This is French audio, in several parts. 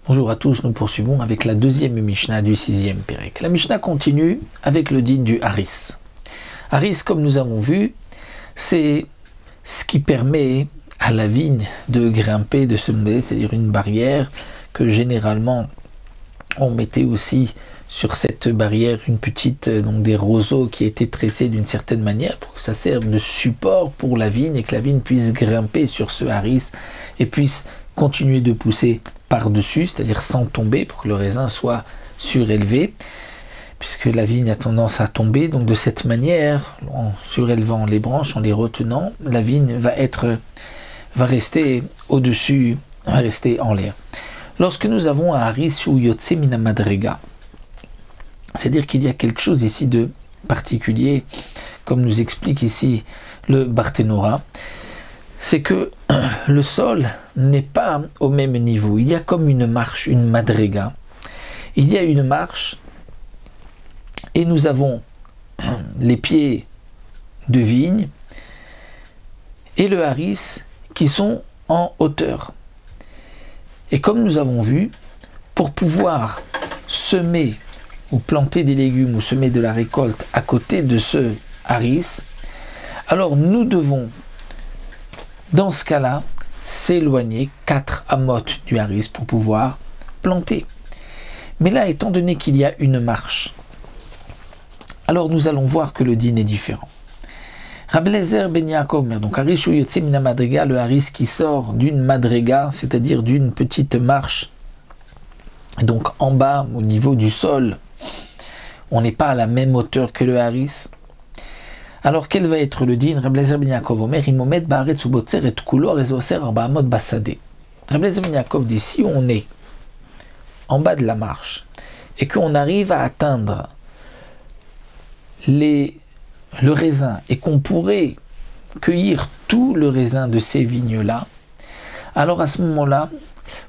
Bonjour à tous, nous poursuivons avec la deuxième Mishnah du sixième Pérec. La Mishnah continue avec le din du Haris. Haris, comme nous avons vu, c'est ce qui permet à la vigne de grimper, de se lever, c'est-à-dire une barrière que généralement on mettait aussi sur cette barrière une petite, donc des roseaux qui étaient tressés d'une certaine manière pour que ça serve de support pour la vigne et que la vigne puisse grimper sur ce Haris et puisse continuer de pousser par-dessus, c'est-à-dire sans tomber pour que le raisin soit surélevé, puisque la vigne a tendance à tomber. Donc de cette manière, en surélevant les branches, en les retenant, la vigne va rester au-dessus, va rester en l'air. Lorsque nous avons un haris ou yotse mina madrega, c'est-à-dire qu'il y a quelque chose ici de particulier, comme nous explique ici le Barthénora, c'est que le sol n'est pas au même niveau. Il y a comme une marche, une madrega. Il y a une marche et nous avons les pieds de vigne et le haris qui sont en hauteur. Et comme nous avons vu, pour pouvoir semer ou planter des légumes ou semer de la récolte à côté de ce haris, alors nous devons dans ce cas-là s'éloigner 4 amotes du haris pour pouvoir planter. Mais là, étant donné qu'il y a une marche, alors nous allons voir que le din est différent. Rabbi Eliezer ben Yaakov, donc haris ou yotse mina madrega, le haris qui sort d'une madrega, c'est-à-dire d'une petite marche, donc en bas au niveau du sol, on n'est pas à la même hauteur que le haris. Alors quel va être le din? Rabbi Eliezer ben Yaakov Omer, imomet baaretz ubotzer et kulo rezoser arba amot basade. Rabbi Eliezer ben Yaakov dit, si on est en bas de la marche et qu'on arrive à atteindre le raisin et qu'on pourrait cueillir tout le raisin de ces vignes-là, alors à ce moment-là,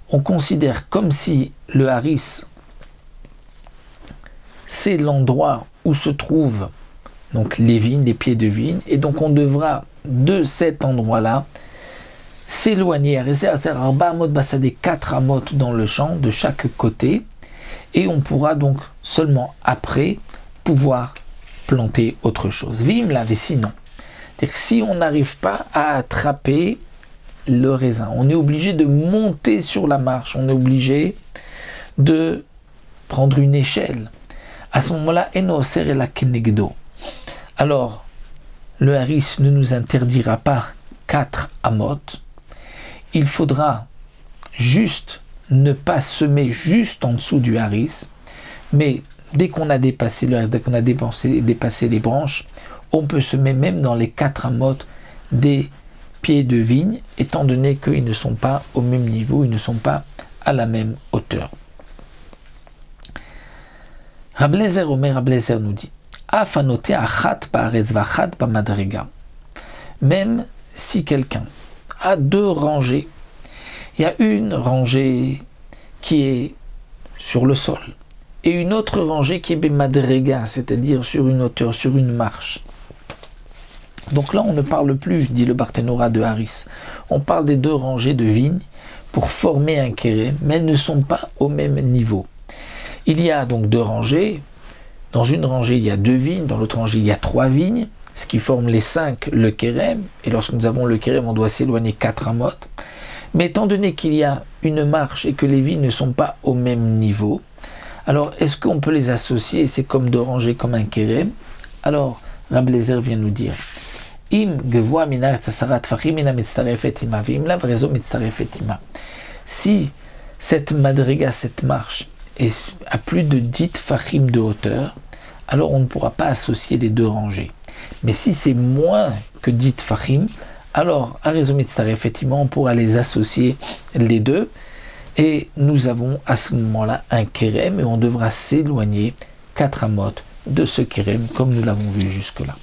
on considère comme si le haris, c'est l'endroit où se trouvent donc les vignes, les pieds de vigne, et donc on devra de cet endroit-là s'éloigner, à 4 amotes dans le champ de chaque côté, et on pourra donc seulement après pouvoir planter autre chose. Vim l'avait sinon. C'est-à-dire que si on n'arrive pas à attraper le raisin, on est obligé de monter sur la marche, on est obligé de prendre une échelle. À ce moment-là, eno ser la kenegdo. Alors, le haris ne nous interdira pas 4 amotes. Il faudra juste ne pas semer juste en dessous du haris, mais dès qu'on a dépassé dépassé les branches, on peut semer même dans les 4 amotes des pieds de vigne, étant donné qu'ils ne sont pas au même niveau, ils ne sont pas à la même hauteur. Rabbi Eliezer nous dit, même si quelqu'un a 2 rangées, il y a une rangée qui est sur le sol et une autre rangée qui est bemadrega, c'est-à-dire sur une hauteur, sur une marche. Donc là, on ne parle plus, dit le Barthénora, de haris. On parle des 2 rangées de vignes pour former un kérem, mais elles ne sont pas au même niveau. Il y a donc 2 rangées. Dans une rangée, il y a 2 vignes, dans l'autre rangée, il y a 3 vignes, ce qui forme les 5, le kérem. Et lorsque nous avons le kérem, on doit s'éloigner 4 amotes. Mais étant donné qu'il y a une marche et que les vignes ne sont pas au même niveau, alors est-ce qu'on peut les associer? C'est comme 2 rangées, comme un kérem. Alors, Rabbi Eliezer vient nous dire, Im gevoa mina tzasarat fachim mina mitztarefet ima, vim lav rezo mitztarefet ima. Si cette madriga, cette marche, est à plus de 10 fachim de hauteur, alors on ne pourra pas associer les 2 rangées. Mais si c'est moins que 10 fachim, alors à raison effectivement on pourra les associer les 2, et nous avons à ce moment-là un kérem, et on devra s'éloigner 4 amotes de ce kérem, comme nous l'avons vu jusque-là.